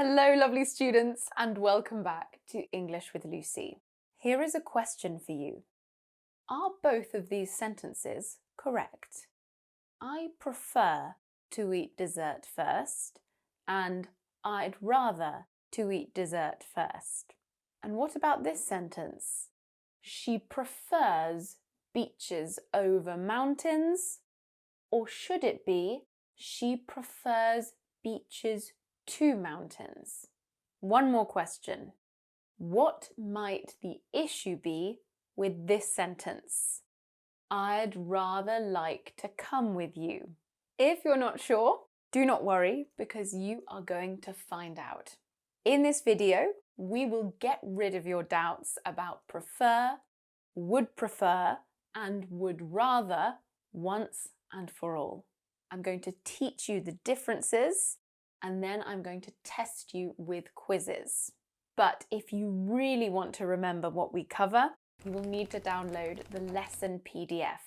Hello, lovely students, and welcome back to English with Lucy. Here is a question for you. Are both of these sentences correct? I prefer to eat dessert first, and I'd rather to eat dessert first. And what about this sentence? She prefers beaches over mountains, or should it be she prefers beaches to mountains? One more question. What might the issue be with this sentence? I'd rather like to come with you. If you're not sure, do not worry because you are going to find out. In this video, we will get rid of your doubts about prefer, would prefer, and would rather once and for all. I'm going to teach you the differences and then I'm going to test you with quizzes. But if you really want to remember what we cover, you will need to download the lesson PDF.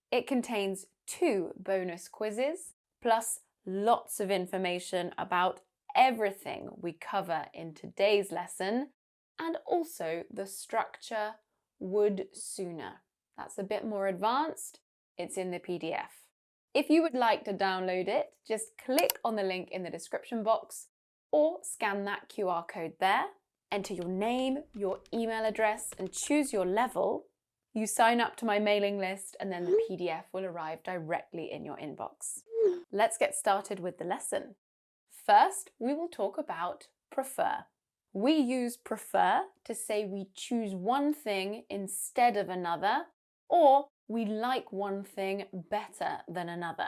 It contains 2 bonus quizzes, plus lots of information about everything we cover in today's lesson, and also the structure would sooner. That's a bit more advanced. It's in the PDF. If you would like to download it, just click on the link in the description box or scan that QR code there. Enter your name, your email address, and choose your level. You sign up to my mailing list and then the PDF will arrive directly in your inbox. Let's get started with the lesson. First, we will talk about prefer. We use prefer to say we choose one thing instead of another, or we like one thing better than another.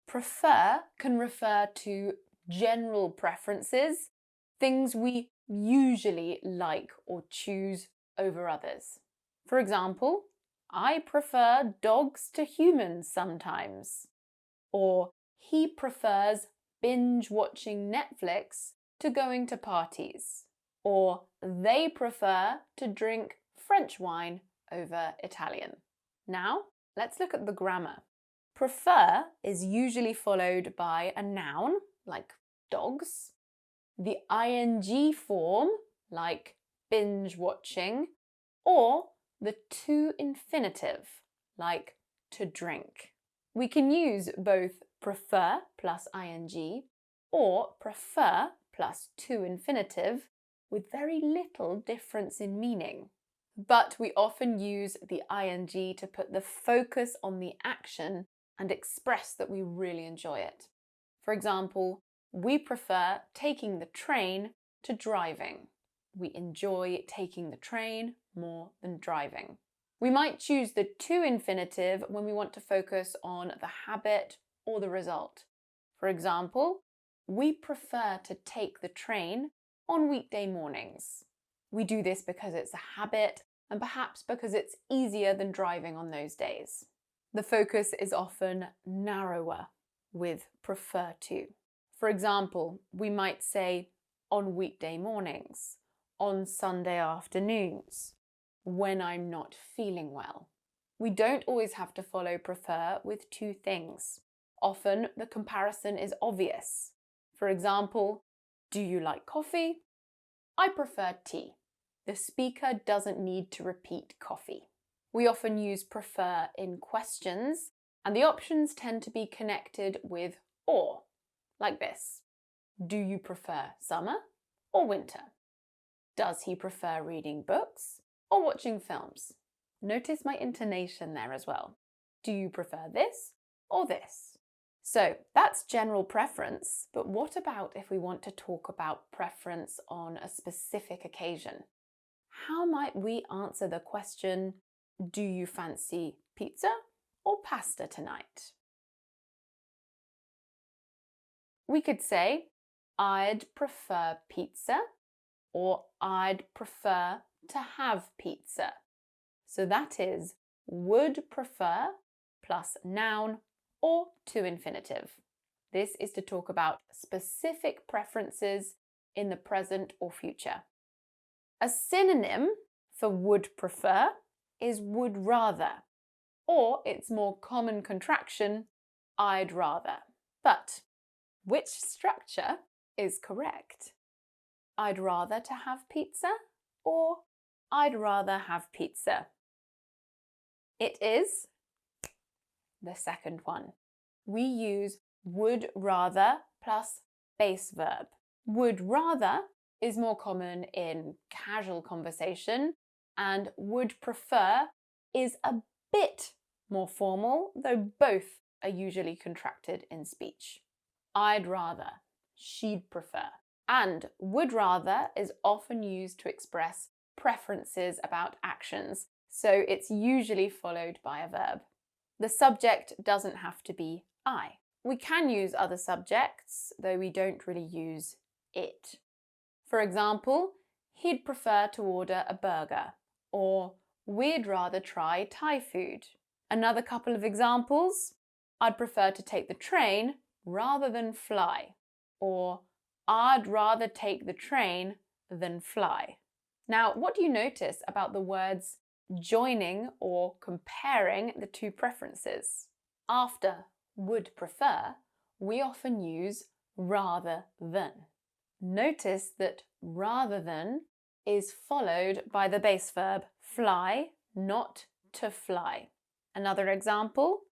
Prefer can refer to general preferences, things we usually like or choose over others. For example, I prefer dogs to humans sometimes. Or he prefers binge watching Netflix to going to parties. Or they prefer to drink French wine over Italian. Now, let's look at the grammar. Prefer is usually followed by a noun, like dogs, the ing form, like binge watching, or the to-infinitive, like to drink. We can use both prefer plus ing or prefer plus to-infinitive with very little difference in meaning. But we often use the ing to put the focus on the action and express that we really enjoy it. For example, we prefer taking the train to driving. We enjoy taking the train more than driving. We might choose the to-infinitive when we want to focus on the habit or the result. For example, we prefer to take the train on weekday mornings. We do this because it's a habit and perhaps because it's easier than driving on those days. The focus is often narrower with prefer to. For example, we might say on weekday mornings, on Sunday afternoons, when I'm not feeling well. We don't always have to follow prefer with 2 things. Often the comparison is obvious. For example, do you like coffee? I prefer tea. The speaker doesn't need to repeat coffee. We often use prefer in questions, and the options tend to be connected with or, like this. Do you prefer summer or winter? Does he prefer reading books or watching films? Notice my intonation there as well. Do you prefer this or this? So that's general preference, but what about if we want to talk about preference on a specific occasion? How might we answer the question, do you fancy pizza or pasta tonight? We could say, I'd prefer pizza, or I'd prefer to have pizza. So that is would prefer plus noun or to-infinitive. This is to talk about specific preferences in the present or future. A synonym for would prefer is would rather, or its more common contraction, I'd rather. But which structure is correct? I'd rather to have pizza or I'd rather have pizza? It is the second one. We use would rather plus base verb. Would rather is more common in casual conversation, and would prefer is a bit more formal, though both are usually contracted in speech. I'd rather, she'd prefer. And would rather is often used to express preferences about actions, so it's usually followed by a verb. The subject doesn't have to be I. We can use other subjects, though we don't really use it. For example, he'd prefer to order a burger, or we'd rather try Thai food. Another couple of examples, I'd prefer to take the train rather than fly, or I'd rather take the train than fly. Now, what do you notice about the words joining or comparing the two preferences? After would prefer, we often use rather than. Notice that rather than is followed by the base verb fly, not to fly. Another example,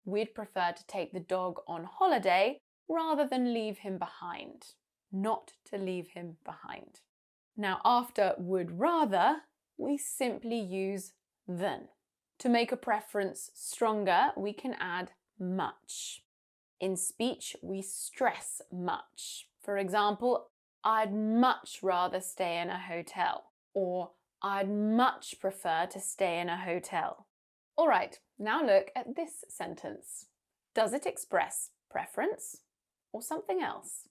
we'd prefer to take the dog on holiday rather than leave him behind. Not to leave him behind. Now, after would rather, we simply use than. To make a preference stronger, we can add much. In speech, we stress much. For example, I'd much rather stay in a hotel, or I'd much prefer to stay in a hotel. All right, now look at this sentence. Does it express preference or something else?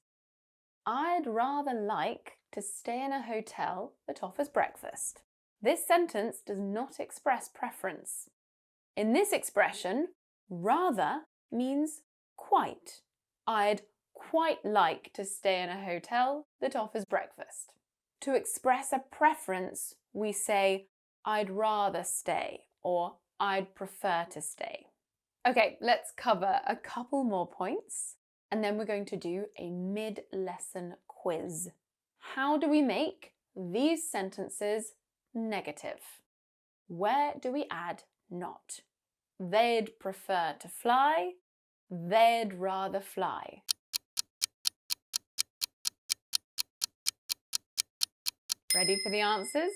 I'd rather like to stay in a hotel that offers breakfast. This sentence does not express preference. In this expression, rather means quite. I'd quite like to stay in a hotel that offers breakfast. To express a preference, we say, I'd rather stay, or I'd prefer to stay. Okay, let's cover a couple more points, and then we're going to do a mid-lesson quiz. How do we make these sentences negative? Where do we add not? They'd prefer to fly. They'd rather fly. Ready for the answers?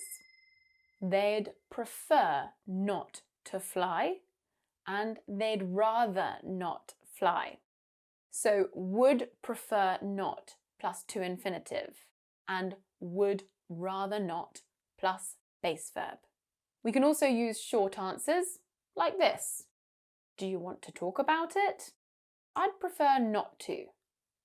They'd prefer not to fly, and they'd rather not fly. So would prefer not plus to infinitive, and would rather not plus base verb. We can also use short answers like this. Do you want to talk about it? I'd prefer not to,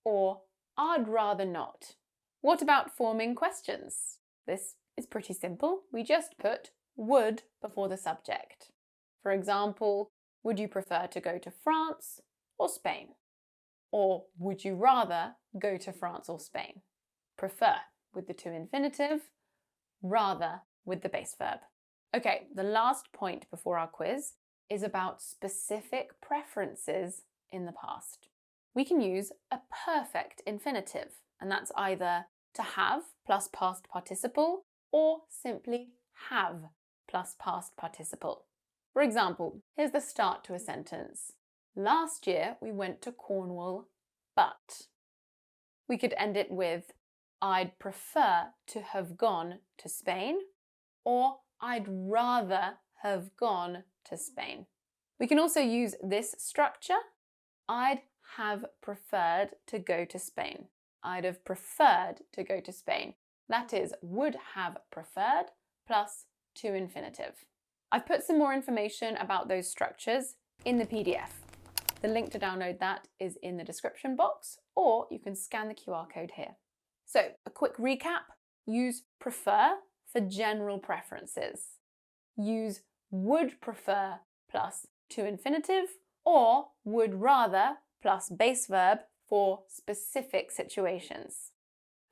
or I'd rather not. What about forming questions? This is pretty simple. We just put would before the subject. For example, would you prefer to go to France or Spain? Or would you rather go to France or Spain? Prefer with the to infinitive, rather with the base verb. Okay, the last point before our quiz is about specific preferences in the past. We can use a perfect infinitive, and that's either to have plus past participle or simply have plus past participle. For example, here's the start to a sentence. Last year we went to Cornwall, but. We could end it with I'd prefer to have gone to Spain, or I'd rather have gone to Spain. We can also use this structure. I'd have preferred to go to Spain. I'd have preferred to go to Spain. That is, would have preferred plus to infinitive. I've put some more information about those structures in the PDF. The link to download that is in the description box, or you can scan the QR code here. So, a quick recap. Use prefer for general preferences. Use would prefer plus to infinitive, or would rather plus base verb for specific situations.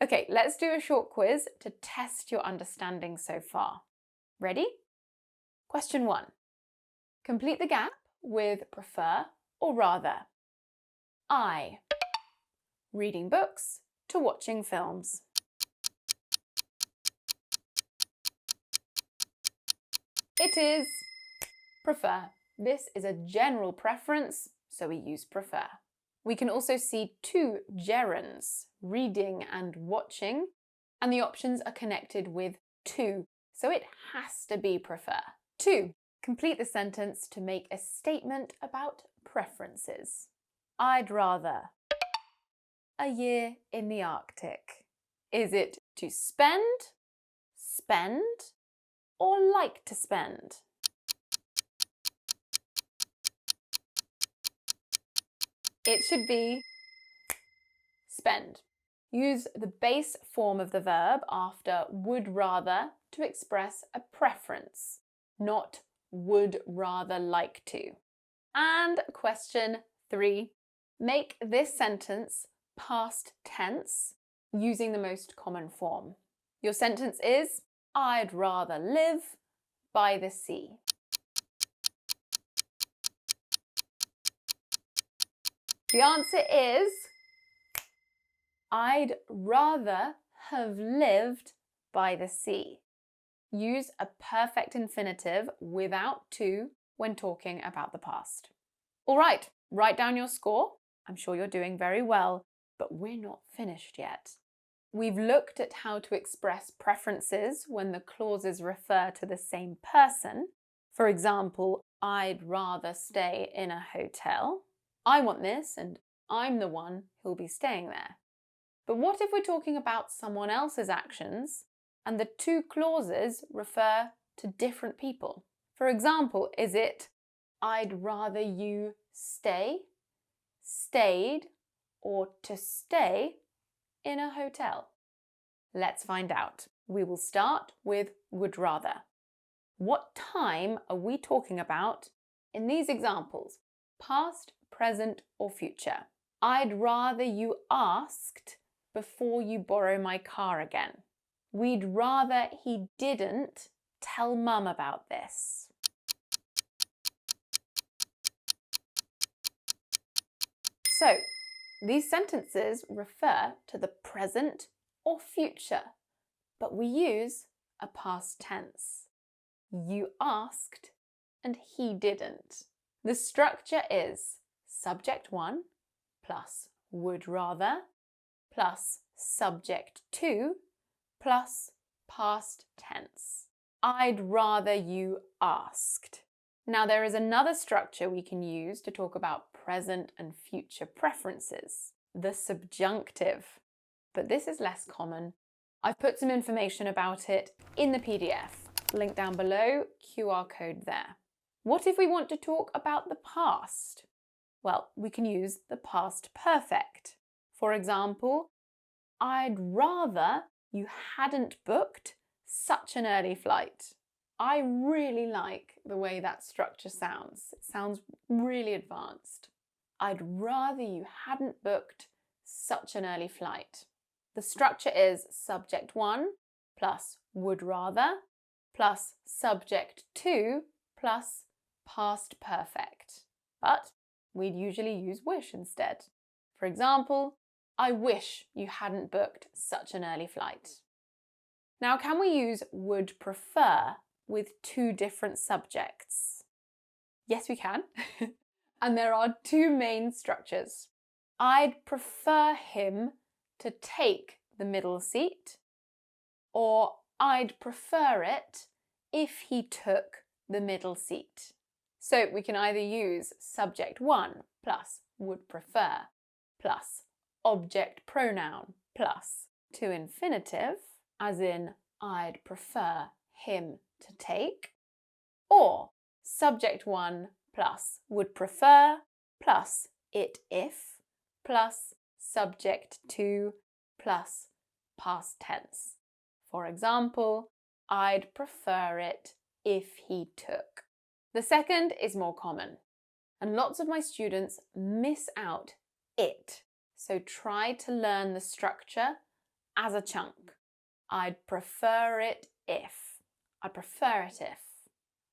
Okay, let's do a short quiz to test your understanding so far. Ready? Question 1. Complete the gap with prefer or rather. I. Reading books to watching films. It is prefer. This is a general preference, so we use prefer. We can also see two gerunds, reading and watching, and the options are connected with to, so it has to be prefer. 2. Complete the sentence to make a statement about preferences. I'd rather a year in the Arctic. Is it to spend, or like to spend? It should be spend. Use the base form of the verb after would rather to express a preference, not would rather like to. And question 3. Make this sentence past tense using the most common form. Your sentence is, I'd rather live by the sea. The answer is, I'd rather have lived by the sea. Use a perfect infinitive without to when talking about the past. All right, write down your score. I'm sure you're doing very well, but we're not finished yet. We've looked at how to express preferences when the clauses refer to the same person. For example, I'd rather stay in a hotel. I want this and I'm the one who'll be staying there. But what if we're talking about someone else's actions and the two clauses refer to different people? For example, is it I'd rather you stay, stayed, or to stay in a hotel? Let's find out. We will start with would rather. What time are we talking about in these examples? Past, present, or future? I'd rather you asked before you borrow my car again. We'd rather he didn't tell mum about this. So, these sentences refer to the present or future, but we use a past tense. You asked and he didn't. The structure is subject 1 plus would rather plus subject 2 plus past tense. I'd rather you asked. Now there is another structure we can use to talk about present and future preferences, the subjunctive. But this is less common. I've put some information about it in the PDF. Link down below, QR code there. What if we want to talk about the past? Well, we can use the past perfect. For example, I'd rather you hadn't booked such an early flight. I really like the way that structure sounds. It sounds really advanced. I'd rather you hadn't booked such an early flight. The structure is subject 1 plus would rather plus subject 2 plus past perfect. But we'd usually use wish instead. For example, I wish you hadn't booked such an early flight. Now, can we use would prefer with two different subjects? Yes, we can. And there are two main structures. I'd prefer him to take the middle seat, or I'd prefer it if he took the middle seat. So we can either use subject 1 plus would prefer plus object pronoun plus to infinitive, as in I'd prefer him to take, or subject 1 plus would prefer plus it if plus subject 2 plus past tense. For example, I'd prefer it if he took. The second is more common, and lots of my students miss out it. So try to learn the structure as a chunk. I'd prefer it if. I'd prefer it if.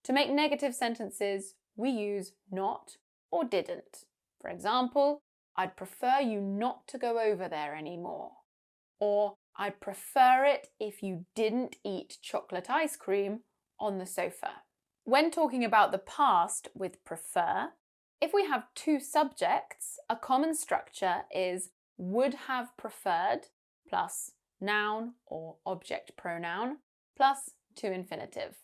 To make negative sentences, we use not or didn't. For example, I'd prefer you not to go over there anymore. Or I'd prefer it if you didn't eat chocolate ice cream on the sofa. When talking about the past with prefer, if we have two subjects, a common structure is would have preferred plus noun or object pronoun plus to infinitive.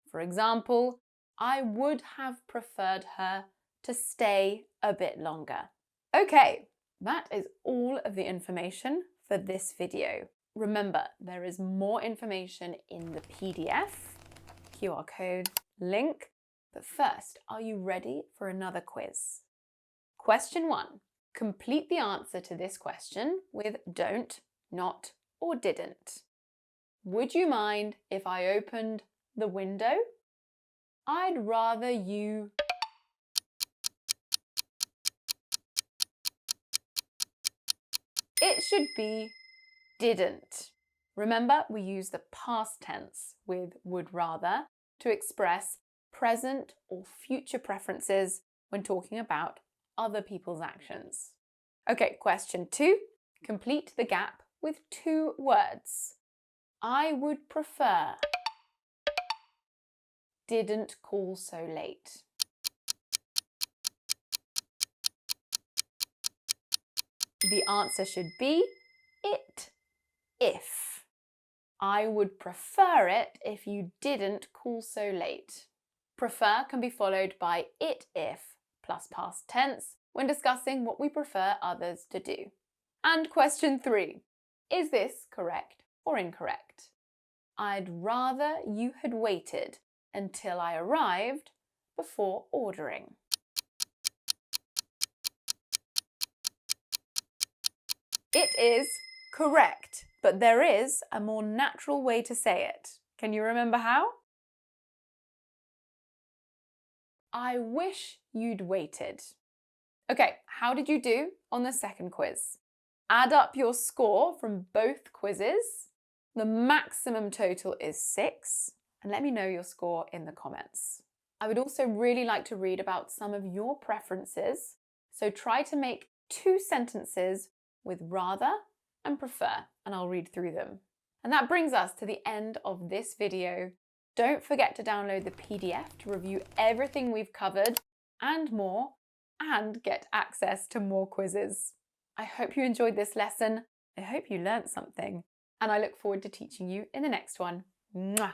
For example, I would have preferred her to stay a bit longer. Okay, that is all of the information for this video. Remember, there is more information in the PDF, QR code, link. But first, are you ready for another quiz? Question 1. Complete the answer to this question with don't, not, or didn't. Would you mind if I opened the window? I'd rather you... It should be didn't. Remember, we use the past tense with would rather to express present or future preferences when talking about other people's actions. Okay, question 2. Complete the gap with 2 words. I would prefer didn't call so late. The answer should be it if. I would prefer it if you didn't call so late. Prefer can be followed by it if plus past tense when discussing what we prefer others to do. And question 3. Is this correct or incorrect? I'd rather you had waited until I arrived before ordering. It is correct, but there is a more natural way to say it. Can you remember how? I wish you'd waited. Okay, how did you do on the second quiz? Add up your score from both quizzes. The maximum total is 6, and let me know your score in the comments. I would also really like to read about some of your preferences, so try to make 2 sentences with rather and prefer, and I'll read through them. And that brings us to the end of this video. Don't forget to download the PDF to review everything we've covered and more, and get access to more quizzes. I hope you enjoyed this lesson. I hope you learnt something, and I look forward to teaching you in the next one. Mwah!